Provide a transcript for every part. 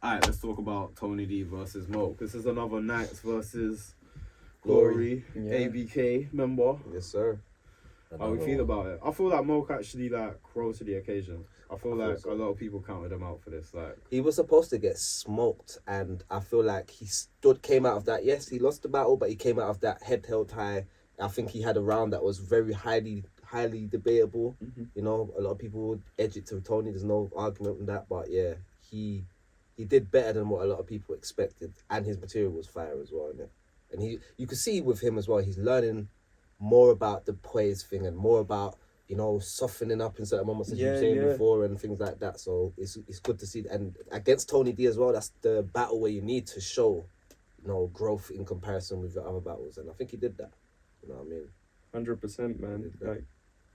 Alright, let's talk about Tony D versus MOAK. This is another Knights versus Glory, ABK member. Yes, sir. How we feel about it? I feel like MOAK actually like rose to the occasion. I feel like a lot of people counted him out for this. Like he was supposed to get smoked, and I feel like he came out of that. Yes, he lost the battle, but he came out of that head held high. I think he had a round that was very highly debatable. Mm-hmm. You know, a lot of people would edge it to Tony. There's no argument on that, but yeah, he did better than what a lot of people expected, and his material was fire as well, innit? And you could see with him as well, he's learning more about the poise thing and more about, you know, softening up in certain moments, as you were saying before, and things like that. So it's good to see. And against Tony D as well, that's the battle where you need to show, you know, growth in comparison with the other battles. And I think he did that. You know what I mean? 100%, man. Like,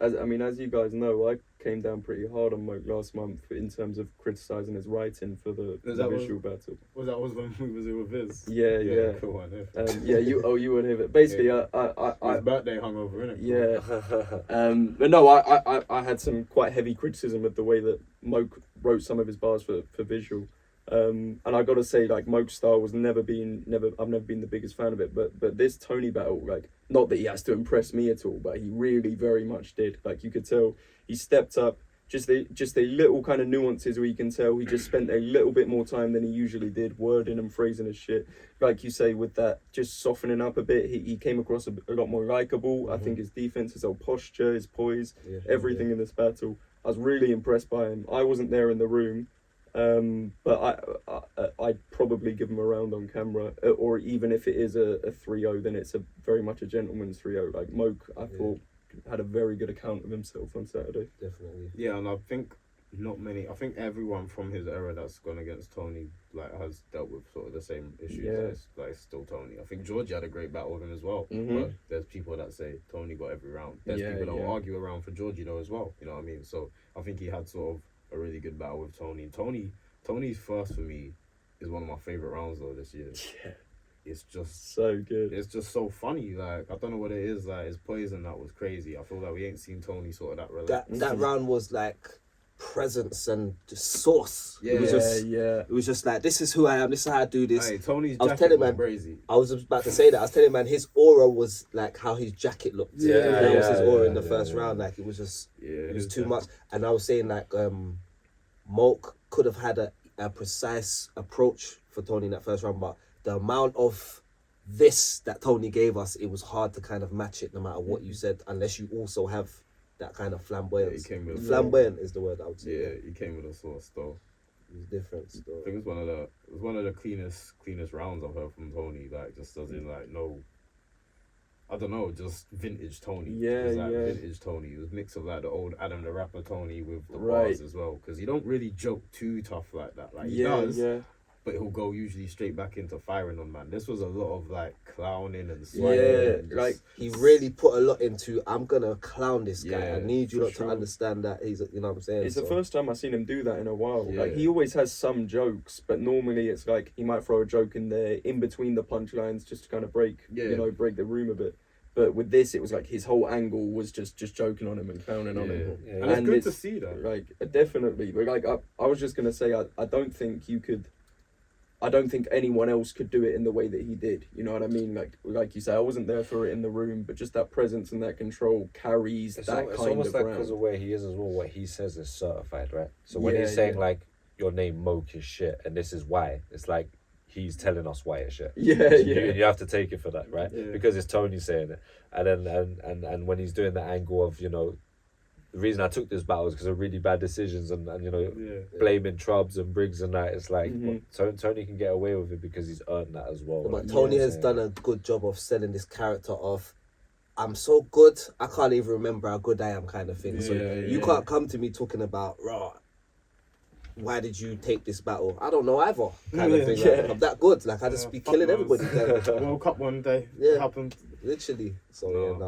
as you guys know, I came down pretty hard on MOAK last month in terms of criticising his writing for the visual battle. Was that when we was with Viz? Yeah. Cool one. You would have it. Basically, his birthday hungover, innit? Yeah. But no, I had some quite heavy criticism of the way that MOAK wrote some of his bars for visual. And I gotta say, like, MOAK's style was I've never been the biggest fan of it, but this Tony battle, like, not that he has to impress me at all, but he really very much did. Like, you could tell he stepped up, just the little kind of nuances where you can tell he just spent a little bit more time than he usually did wording and phrasing his shit. Like you say, with that just softening up a bit, he came across a lot more likeable. I think his defense, his whole posture, his poise, everything in this battle, I was really impressed by him. I wasn't there in the room, but I'd probably give him a round on camera, or even if it is a 3-0, then it's very much a gentleman's 3-0. Like MOAK, I thought had a very good account of himself on Saturday. Definitely. Yeah, and I think everyone from his era that's gone against Tony like has dealt with sort of the same issues. Yeah. Like still Tony. I think Georgie had a great battle with him as well. Mm-hmm. But there's people that say Tony got every round. There's people that will argue around for Georgie though as well. You know what I mean? So I think he had sort of a really good battle with Tony. Tony's first for me is one of my favourite rounds though this year. Yeah. It's just so good. It's just so funny. Like, I don't know what it is. Like, his poison, that was crazy. I feel like we ain't seen Tony sort of that relaxed. That round was like presence and just sauce. Yeah, It was just like, this is who I am. This is how I do this. Hey, Tony's jacket was crazy. I was about to say that. I was telling man, his aura was like how his jacket looked. That was his aura in the first round. Like, it was just, it was too much. And I was saying like, MOAK could have had a precise approach for Tony in that first round, but the amount of this that Tony gave us, it was hard to kind of match it no matter what you said, unless you also have that kind of flamboyance. Flamboyant is the word I would say. Yeah, he came with a sauce though. It was different still. I think it was one of the cleanest rounds I've heard from Tony. Like, just doesn't like no. I don't know, just vintage Tony. Vintage Tony. It was a mix of like the old Adam the Rapper Tony with the bars as well. Because he don't really joke too tough like that. Like, he does. Yeah. But he'll go usually straight back into firing on man. This was a lot of like clowning and swearing. Yeah, like he really put a lot into, I'm gonna clown this guy. I need you lot to understand that he's, you know what I'm saying? It's the first time I've seen him do that in a while. Yeah. Like, he always has some jokes, but normally it's like he might throw a joke in there in between the punchlines just to kind of break the room a bit. But with this, it was like his whole angle was just joking on him and clowning on him. Yeah. And it's good to see that. Like, definitely. But like, I was just gonna say, I don't think anyone else could do it in the way that he did. You know what I mean? Like you say, I wasn't there for it in the room, but just that presence and that control carries that kind of round. It's almost like because of where he is as well, what he says is certified, right? So when he's saying like, your name MOAK is shit and this is why, it's like he's telling us why it's shit. You have to take it for that, right? Yeah. Because it's Tony saying it. And then and when he's doing the angle of, you know, the reason I took this battle is because of really bad decisions and you know, blaming Trubs and Briggs and that. It's like, Tony can get away with it because he's earned that as well. But Tony has done a good job of selling this character of, I'm so good, I can't even remember how good I am kind of thing. You can't come to me talking about, why did you take this battle? I don't know either, kind of thing. Like, I'm that good. Like, I just be killing everybody. World Cup one day. Happened. Literally. So,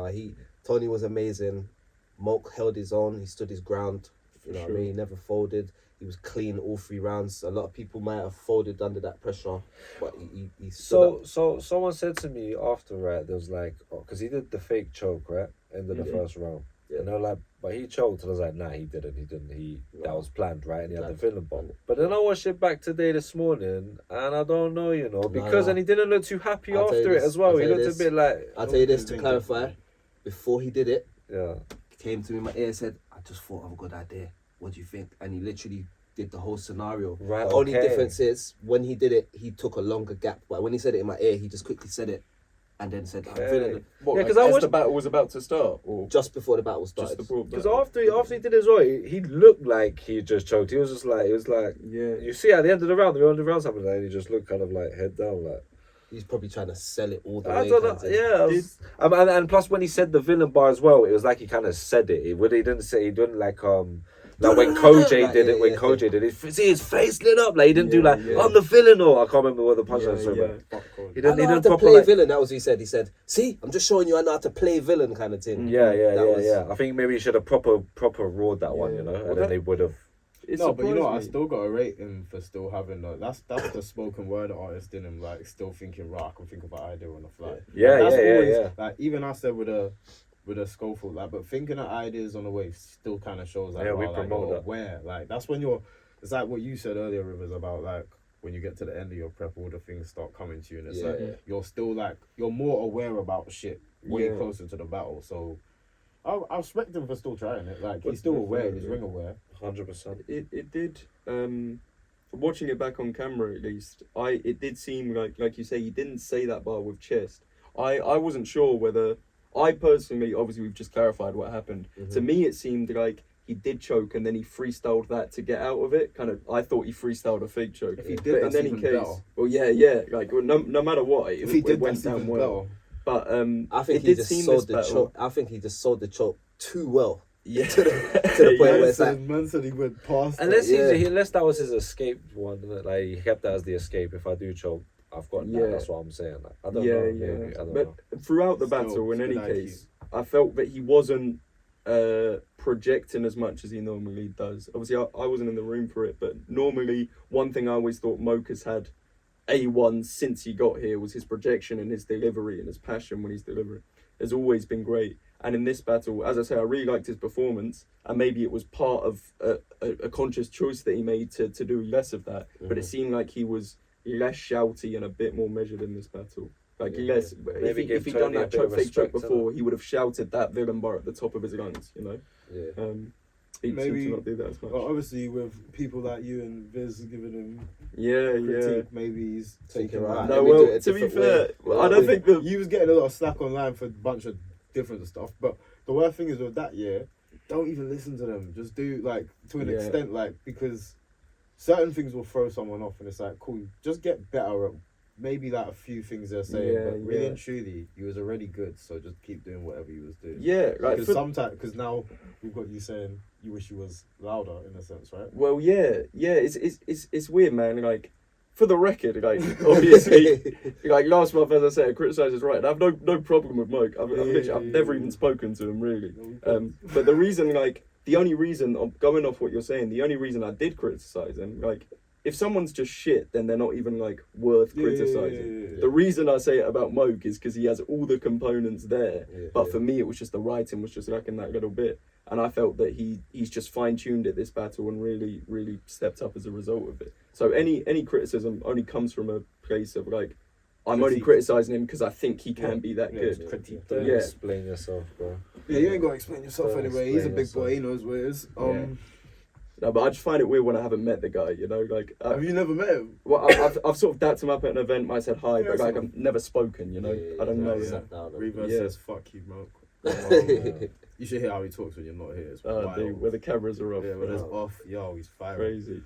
Tony was amazing. MOAK held his own. He stood his ground. You know what I mean? He never folded. He was clean all 3 rounds. A lot of people might have folded under that pressure, but he stood up. So someone said to me after, right, there was like, because he did the fake choke, right, end of the first round. Yeah. And they were like, but he choked. And I was like, nah, he didn't. That was planned, right? And he had the villain bomb. But then I watched it back today this morning, and I don't know, because and he didn't look too happy after it as well. He looked a bit like. I'll tell you this to clarify. Before he did it, yeah, he came to me in my ear and said, I just thought of a good idea. What do you think? And he literally did the whole scenario. Right. The only difference is when he did it, he took a longer gap. But when he said it in my ear, he just quickly said it and then said, I'm feeling it. Because the battle was about to start, or just before the battle started. Because after he did his way, he looked like he just choked. He was just like, yeah. You see, at the end of the round happened, and he just looked kind of like head down, like. He's probably trying to sell it all the way. I don't know. Yeah, and plus when he said the villain bar as well, it was like he kind of said it. He didn't like when Kojay did it. When Kojay did it, see his face lit up. Like he didn't do like I'm the villain, or I can't remember what the punchline was. He didn't. He didn't play villain. That was what he said. He said, "See, I'm just showing you I know how to play villain," kind of thing. Yeah. I think maybe he should have proper roared that one, and then they would have. But I still got to rate him for still having that's the spoken word artist in him, like still thinking, right, I can think of an idea on the fly. Yeah. Like even I said with a Schofield, like, but thinking of ideas on the way still kind of shows like, we promote that. Where, like, that's when it's like what you said earlier, Rivers, about like when you get to the end of your prep, all the things start coming to you, and it's you're still like you're more aware about shit way closer to the battle. So I respect him for still trying it. Like he's still aware, he's ring aware. 100%. It did. Watching it back on camera, at least, it did seem like you say, he didn't say that bar with chest. I wasn't sure whether. I personally, obviously, we've just clarified what happened. Mm-hmm. To me, it seemed like he did choke and then he freestyled that to get out of it. I thought he freestyled a fake choke. If he did, but in any case, no matter what, it went down well. But I think he just sold the choke. I think he just sold the choke too well. Yeah, to the point where it's like, man said he went past. Unless that was his escape one, like he kept that as the escape. If I do choke, I've got that. That's what I'm saying. Like, I don't know. Maybe, I don't know. Throughout the battle, in any case, I felt that he wasn't projecting as much as he normally does. Obviously, I wasn't in the room for it, but normally one thing I always thought MOAK has had A1 since he got here was his projection and his delivery and his passion when he's delivering. Has always been great. And in this battle, as I say, I really liked his performance, and maybe it was part of a conscious choice that he made to do less of that. Mm-hmm. But it seemed like he was less shouty and a bit more measured in this battle. Less. If he'd done that fake choke before, he would have shouted that villain bar at the top of his lungs. Yeah. He maybe not do that as much. Well, obviously, with people like you and Viz giving him critique, maybe he's taking right. No, well, to be fair, I don't think you was getting a lot of slack online for a bunch of different stuff. But the worst thing is with that don't even listen to them. Just do to an extent, because certain things will throw someone off, and it's like, cool, just get better at maybe a few things they're saying, but really and truly, you was already good, so just keep doing whatever you was doing. Yeah, right. Because now we've got you saying you wish you was louder in a sense, right? Well, it's weird, man. For the record, obviously, last month, as I said, I criticised his right. I have no problem with MOAK. I've never even spoken to him really. But the reason, the only reason, going off what you're saying, the only reason I did criticise him, if someone's just shit, then they're not even worth criticising. The reason I say it about MOAK is because he has all the components there. But for me, it was just the writing was just lacking that little bit. And I felt that he's just fine-tuned it this battle and really, really stepped up as a result of it. So any criticism only comes from a place of I'm only criticising him because I think he can be that good. Don't explain yourself, bro. Yeah, you ain't got to explain yourself anyway. He's a big boy. He knows what it is. No, but I just find it weird when I haven't met the guy, have you never met him? Well, I've sort of dapped him up at an event, I said hi, but I've never spoken, I don't know. Reverse says, fuck you, MOAK. You should hear how he talks when you're not here. It's where the cameras are off. Yeah, when it's off, he's firing. Crazy.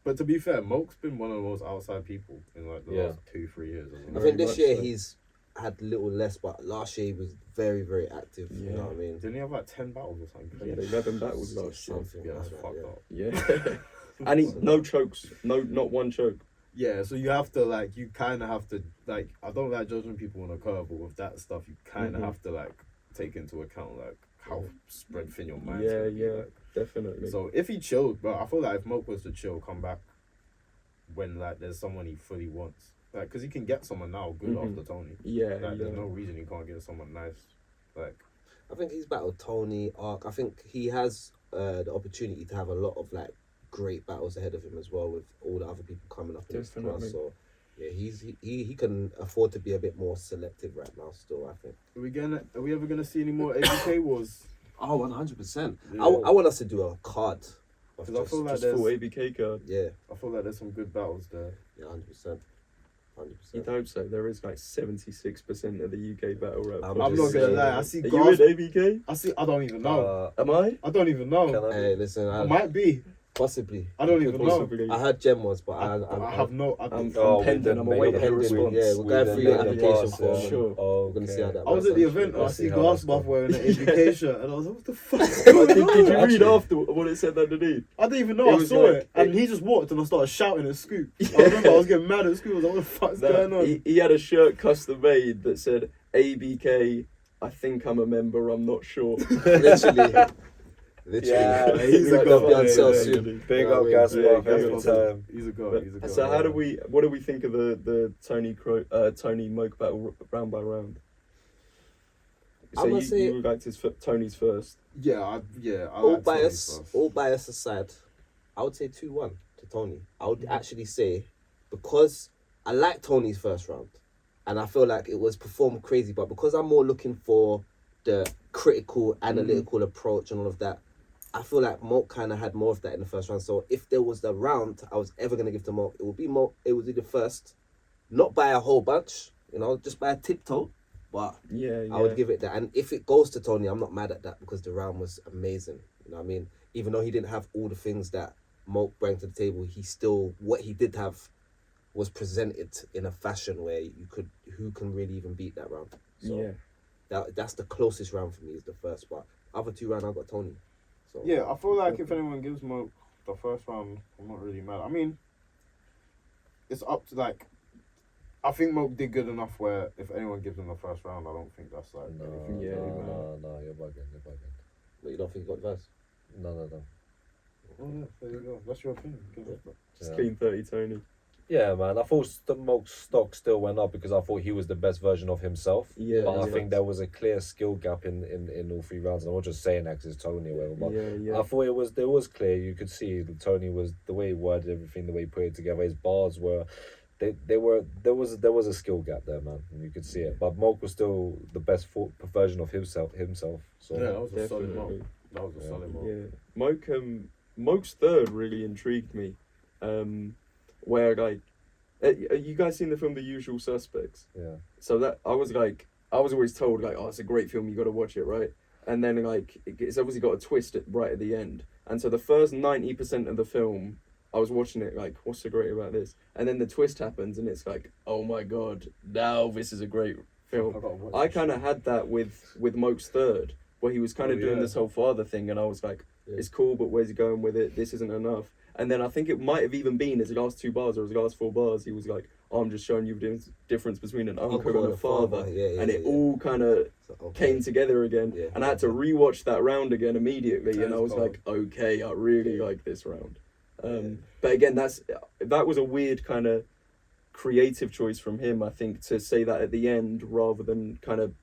But to be fair, MOAK's been one of the most outside people in the last 2-3 years. I think this year he's had little less, but last year he was very, very active. Yeah. You know what I mean? Didn't he have 10 battles or something? Yeah, 11 battles last year. Yeah, that's fucked up. Yeah. And no chokes. Not one choke. Yeah, so you have to you kind of have to I don't like judging people on a curve, but with that stuff, you kind of have to take into account how spread thin your mind. Yeah, definitely. So if he chilled, bro, I feel if MOAK was to chill, come back when there's someone he fully wants, because he can get someone now good after Tony. Yeah, There's no reason he can't get someone nice. I think he's battled Tony, Ark. I think he has the opportunity to have a lot of like great battles ahead of him as well, with all the other people coming up in his class. So yeah, he can afford to be a bit more selective right now. Still, I think. Are we ever gonna see any more ABK wars? Oh, 100%. Yeah. I want us to do a card. Because I feel like just there's full ABK card. Yeah. I feel like there's some good battles there. Yeah, 100%. 100%. You'd hope so. There is like 76% of the UK battle rap. I'm I'm not gonna lie. I see. Are you in ABK? I don't even know. Am I? I don't even know. Hey, listen, I might be. possibly. I don't even know. I heard Gem was, but I have no. I'm Oh, pending. I'm awaiting pending, a response. yeah, we're going through your application form. Sure. Oh, We're gonna see how that. I was at the event. I Let's see see how that's Glassbuff gone. wearing an ABK shirt, and I was like, "What the fuck?" Did you read after what it said underneath? I didn't even know. It I was saw like- it, and he just walked, and I started shouting at Scoop. I remember I was getting mad at Scoop. I was like, "What the fuck's going on?" He had a shirt custom made that said ABK. I think I'm a member. I'm not sure. Literally. Yeah, he's a Like, god. they'll be on sale Yeah, soon. Big Yeah, up I mean, Gaspar yeah, every Gaspar. time. He's a god. He's a god. So what do we think of the Tony MOAK battle round by round? So I'ma you say- would like Tony's first. I All like Tony bias, first. all bias aside, I would say 2-1 to Tony. I would actually say, because I like Tony's first round, and I feel like it was performed crazy, but because I'm more looking for the critical, analytical approach and all of that, I feel like MOAK kind of had more of that in the first round. So if there was the round I was ever going to give to MOAK, it would be MOAK. It would be the first, not by a whole bunch, just by a tiptoe, but Yeah, I would give it that. And if it goes to Tony, I'm not mad at that, because the round was amazing. You know what I mean? Even though he didn't have all the things that MOAK brought to the table, what he did have was presented in a fashion where who can really even beat that round? So yeah. that's the closest round for me, is the first, but other two rounds I've got Tony. So Yeah, I feel like if anyone gives Mo the first round, I'm not really mad. I mean, it's up to I think Mo did good enough where if anyone gives him the first round, I don't think that's like anything. Yeah, No, you're bugging. But you don't think you got the first? No. Oh yeah, there you go. That's your opinion. Just clean 30 Tony. Yeah, man. I thought the MOAK stock still went up because I thought he was the best version of himself. Yeah, But I yeah. think there was a clear skill gap in all three rounds. I'm not just saying that 'cause it's Tony or whatever. But Yeah. I thought it was clear. You could see that Tony was the way he worded everything, the way he put it together. His bars were, there was a skill gap there, man. And you could see it. But MOAK was still the best version of himself. So Yeah, that was a solid Definitely. Mo. That was a solid Mo. Yeah, MOAK's third really intrigued me. Where you guys seen the film The Usual Suspects? yeah. So that I was always told oh, it's a great film, you got to watch it, right? And then it's obviously got a twist right at the end. And so the first 90% of the film, I was watching it what's so great about this? And then the twist happens, and it's oh my god, now this is a great film. I kind of had that with MOAK's third, where he was kind of doing this whole father thing, and I was it's cool, but where's he going with it? This isn't enough. And then I think it might have even been his last 2 bars or his last 4 bars. He was I'm just showing you the difference between an uncle and a father. And it all kind of came together again. Yeah. And I had to rewatch that round again immediately. That And I is was cold. okay, I really like this round. But again, that was a weird kind of creative choice from him, I think, to say that at the end rather than kind of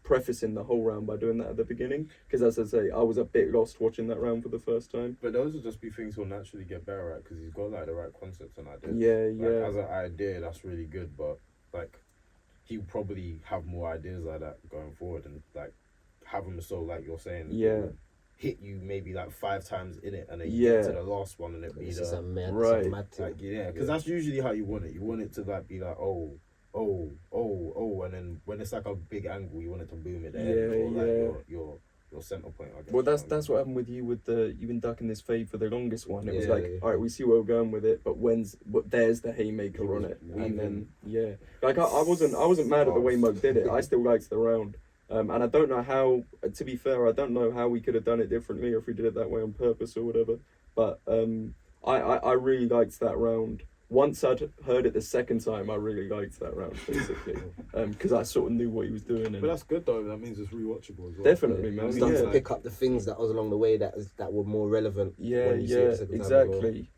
prefacing the whole round by doing that at the beginning. Because as I say, I was a bit lost watching that round for the first time. But those will just be things he'll naturally get better at because he's got the right concepts and ideas. Yeah. As an idea, that's really good, but he'll probably have more ideas like that going forward and have them so you're saying. Yeah. Hit you maybe 5 times in it, and then you Yeah. get to the last one, and it be This is a mad, Right. it's a mad thing. because that's usually how you want it. You want it to be oh, and then when it's a big angle, you want it to boom at the end, or your center point. I guess. Well, that's what happened with you with you've been ducking this fade for the longest one. It was Yeah. all right, we see where we're going with it, but there's the haymaker on it, and then I wasn't mad at the way MOAK did it. I still liked the round, and I don't know how. To be fair, I don't know how we could have done it differently, or if we did it that way on purpose or whatever. But I really liked that round. Once I'd heard it the second time, I really liked that round, basically, because I sort of knew what he was doing. And But that's good though. That means it's rewatchable as well. definitely, man. I'm Yeah. starting to pick up the things that was along the way that were more relevant. when you see it the second time as well. Exactly.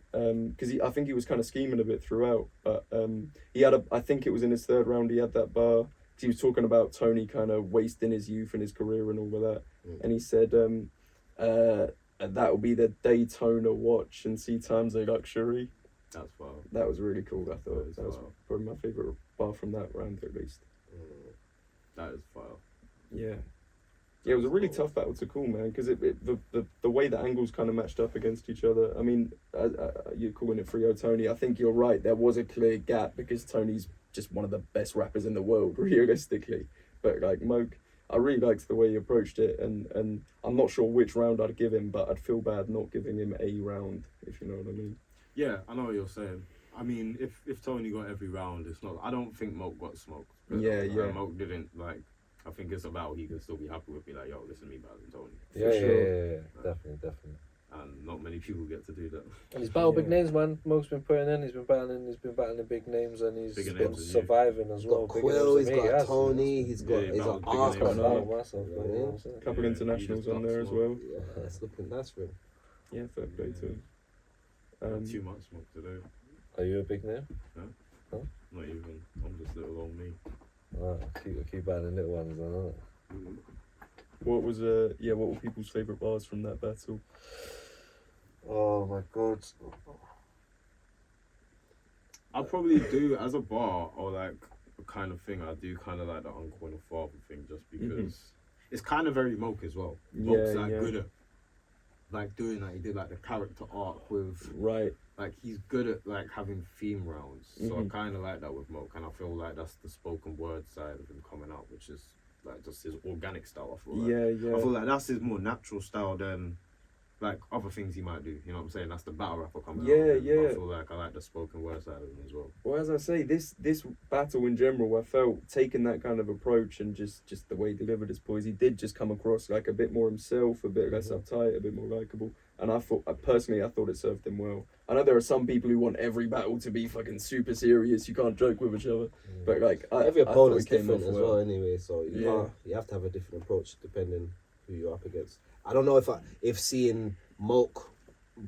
Because I think he was kind of scheming a bit throughout, but I think it was in his third round he had that bar he was talking about Tony kind of wasting his youth and his career and all of that, and he said, that will be the Daytona watch and see times a luxury. That's wild. That was really cool. I thought that was wild. probably my favourite bar from that round at least. That is wild. Yeah. Yeah, it was a really tough battle to call, man, because the way the angles kind of matched up against each other. I mean, you're calling it 3-0 Tony. I think you're right. There was a clear gap because Tony's just one of the best rappers in the world, realistically. But like MOAK, I really liked the way he approached it, and I'm not sure which round I'd give him, but I'd feel bad not giving him a round, if you know what I mean. Yeah, I know what you're saying. I mean, if Tony got every round, it's not. I don't think MOAK got smoked. Yeah. MOAK didn't like. I think it's about he can still be happy with, be like, yo, listen to me better than Tony. Yeah, definitely. And not many people get to do that. And he's battled big names, man. Mo's been putting in. He's been battling big names, and he's been surviving as well. He's got Quill, he's got Tony, he's got Yeah, he's battled got big Ark. names. A couple of internationals on there as well. Yeah, it's looking nice for him. Yeah, fair play to him. Too much smoke today. Are you a big name? Not even. I'm just little old me. Keep battling little ones, then, innit? What were people's favourite bars from that battle? Oh my god. I'll probably do as a bar or like a kind of thing. I do kind of like the uncle and the father thing, just because it's kind of very MOAK as well. MOAK's like good at like doing that. He did like the character arc with like he's good at like having theme rounds. So I kind of like that with MOAK, and I feel like that's the spoken word side of him coming out, which is like just his organic style. I feel like. I feel like that's his more natural style than like other things he might do. You know what I'm saying? That's the battle rapper coming out. I feel like I like the spoken word side of him as well. Well, as I say, this battle in general, I felt taking that kind of approach and just the way he delivered his poise, he did just come across like a bit more himself, a bit less uptight, a bit more likeable. And I thought it served him well. I know there are some people who want every battle to be fucking super serious. You can't joke with each other. But like every opponent's different as well, well. Anyway. So you have to have a different approach depending who you're up against. I don't know if seeing MOAK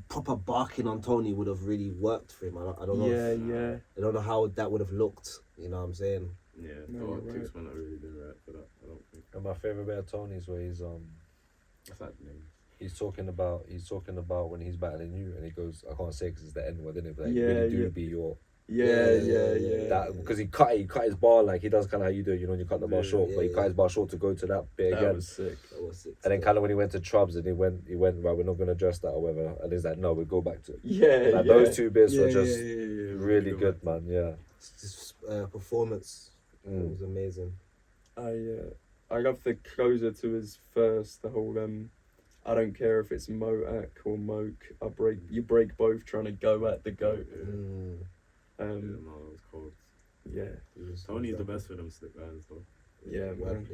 proper barking on Tony would have really worked for him. I don't know. I don't know how that would have looked. You know what I'm saying? Yeah, Tux might not really been right for that. I don't think. And my favourite bit of Tony's where he's What's that name? He's talking about when he's battling you, and he goes, I can't say because it's the N word, isn't it? But like, Yeah, really do yeah. be your. Yeah. That because he cut his bar like he does kind of how you do, you know, when you cut the bar short, but he cut his bar short to go to that bit again. That was sick. And then kind of when he went to Trubs and he went right, we're not gonna address that or whatever. And he's like, no, we go back to it. Those two bits were just really good, man. Yeah. This performance was amazing. I love the closer to his first. The whole I don't care if it's MOAK or MOAK. You break both trying to go at the goat. No, it was cold. Yeah. Tony's the best for them slick lines though. Yeah, man.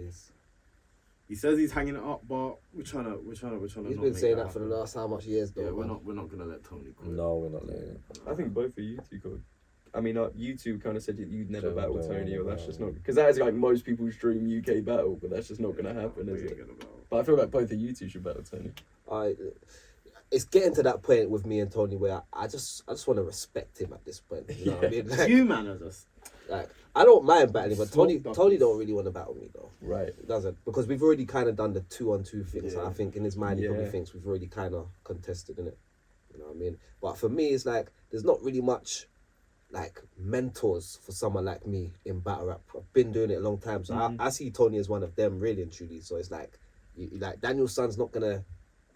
He says he's hanging it up, but we're trying to. He's been saying that for the last how much years though. Yeah, we're not gonna let Tony quit. No, we're not letting it. I think both of you two could. I mean, you two kind of said you'd never battle Don't Tony, or that's know. just not because that is like most people's dream UK battle, but that's just not gonna happen, is it? But I feel like both of you two should battle Tony. It's getting to that point with me and Tony where I just want to respect him at this point. You know what I mean? Like, You man are just like I don't mind battling, but Tony Smoked don't really want to battle me though. Right. He doesn't, because we've already kind of done the 2-on-2 thing. Yeah. So I think in his mind he probably Yeah. thinks we've already kind of contested in it. You know what I mean? But for me, it's like there's not really much like mentors for someone like me in battle rap. I've been doing it a long time, so I see Tony as one of them, really and truly. So it's like, like Daniel's son's not gonna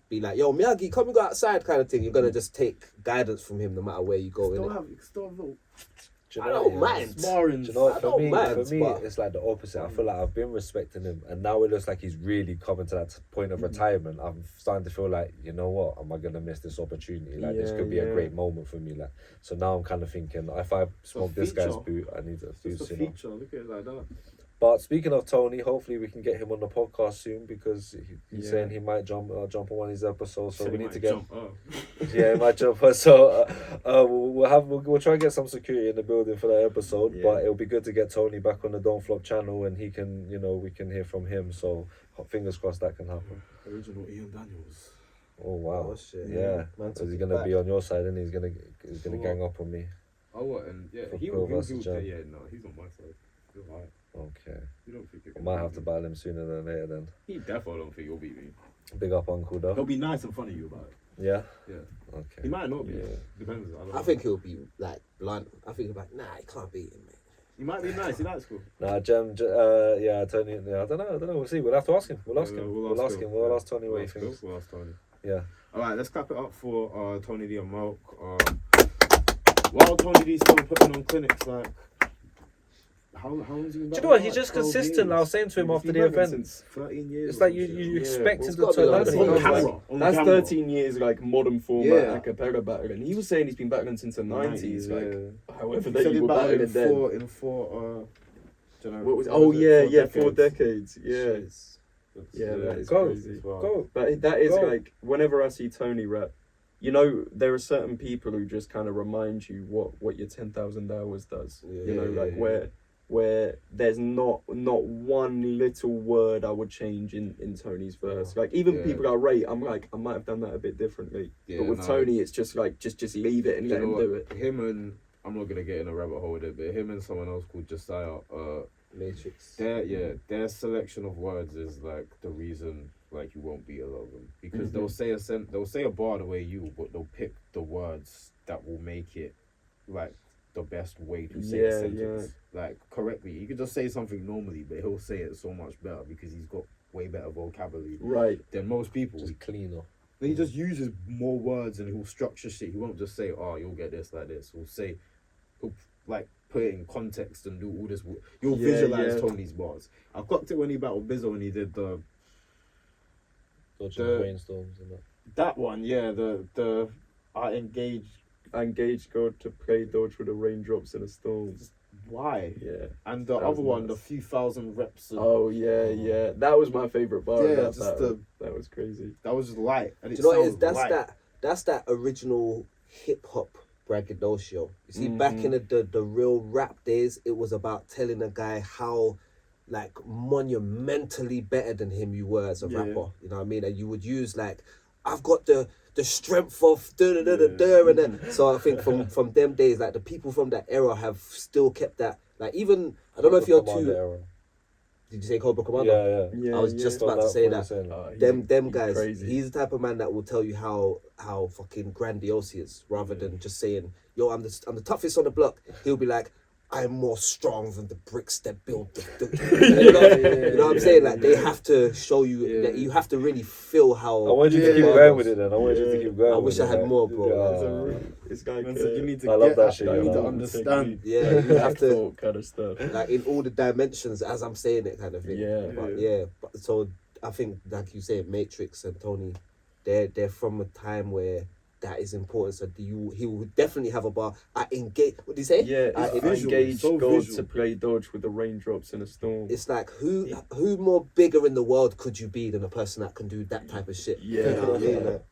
be like, yo, Miyagi, come and go outside kind of thing. You're gonna just take guidance from him no matter where you go. I don't mind. Sparring. Do you know what, I don't mind, for me, but- it's like the opposite. I feel like I've been respecting him, and now it looks like he's really coming to that point of retirement. I'm starting to feel like, you know what, am I gonna miss this opportunity? Like this could be a great moment for me. Like, so now I'm kind of thinking, if I smoke this guy's boot, I need to do It's a something. feature. Look at it like that. But speaking of Tony, hopefully we can get him on the podcast soon because he's saying he might jump on one of these episodes. So we need to get. Yeah, he might jump. So we'll try and get some security in the building for that episode. Yeah. But it'll be good to get Tony back on the Don't Flop channel, and he can, we can hear from him. So fingers crossed that can happen. Original Ian Daniels. Oh wow! Oh, shit. Yeah, Man, because he's took it gonna back. be on your side, and he's gonna gang up on me. Oh what? And yeah, For he Pro will. versus Jam. Yeah, no, he's on my side. He's alright. Okay. You don't think you I can might beat have to me? battle him sooner than later then. He definitely don't think you'll beat me. Big up Uncle though. He'll be nice in front of you about it. Yeah? Yeah. Okay. He might not be. Yeah. Depends. I don't I know. think he'll be like blunt. I think he'll be like, nah, he can't beat him, man. He might be nice. He likes school. Nah, yeah, Tony, yeah, I don't know. We'll see. We'll have to ask him. We'll ask Yeah, him. we'll ask him. We'll ask Tony We'll what he ask thinks. Phil, we'll ask Tony. Yeah. All right, let's clap it up for Tony D and MOAK. While Tony D's still putting on clinics, like, how long's he been Do back? you know what? Like He's just 12 consistent. years. I was saying to him He's after been the battling event, since 13 years. it's like or you some shit. expect well, him it's to gotta be turn like up. that. On That's- camera. On That's camera. 13 years like modern format Yeah. a cappella battling. He was saying he's been battling since the 90s, like yeah. however He they said he were battled battling then. in four What was? it? Oh yeah, 4 4 decades. Yeah, It's- yeah, that is Go. crazy. Go. But that is Go. like whenever I see Tony rap, you know, there are certain people who just kind of remind you what your 10,000 hours does. Yeah, You know, yeah, like yeah. where there's not one little word I would change in Tony's verse. Like even Yeah. people I rate, I'm like I might have done that a bit differently. Yeah, but with no. Tony, it's just like just leave it and You let know him what? do it. Him and I'm not gonna get in a rabbit hole with it, but him and someone else called Josiah, Matrix. their selection of words is like the reason like you won't beat a lot of them, because Mhm. they'll say a bar the way you, but they'll pick the words that will make it like the best way to say a Yeah, sentence like correctly. You could just say something normally, but he'll say it so much better because he's got way better vocabulary Right. than most people. Just cleaner. He just uses more words and he'll structure shit. He won't just say, "Oh, you'll get this like this." He'll like put it in context and do all this. You'll Yeah, visualize yeah. Tony's bars. I clocked it when he battled Bizzo and he did Dodging The- brainstorms and that. that one. Yeah, the I engage. I engaged God to play dodge with the raindrops in a storm. Why? Yeah. And the That was other one, nuts. the few thousand reps. Of, Oh yeah. That was my favorite bar. Yeah, of that just battle. That was crazy. that was just light. And Do it you know what it is? sounds light. That's that original hip hop braggadocio. You see, back Mhm. in the real rap days, it was about telling a guy how like monumentally better than him you were as a Yeah. rapper. You know what I mean? And you would use like, I've got the strength of da da da da da, and then so I think from them days, like the people from that era have still kept that. Like even I don't know if you're Commander too. era. Did you say Cobra Commander? Yeah, yeah. Yeah. I was just about to say that. He's Them guys, crazy. he's the type of man that will tell you how fucking grandiose he is, rather than just saying, "Yo, I'm the toughest on the block." He'll be like, "I'm more strong than the bricks that build the." You know what I'm saying? Like they have to show you that you have to really feel how. I wanted you to Yeah, keep yeah. going with it then. I wanted you to Yeah. keep going I with wish it. I had right? more, bro. Yeah. This guy Man said you need to I love get that that shit, You you need to know. understand. Yeah, you have to Thought kind of stuff. like in all the dimensions as I'm saying it, kind of thing. Yeah. But yeah, but so I think like you say, Matrix and Tony, they're from a time where that is important. So he will definitely have a bar. I engage. What did he say? Yeah, I I visual, engaged so God visual. to play dodge with the raindrops in a storm. It's like who more bigger in the world could you be than a person that can do that type of shit? Yeah. You know what I mean? Like,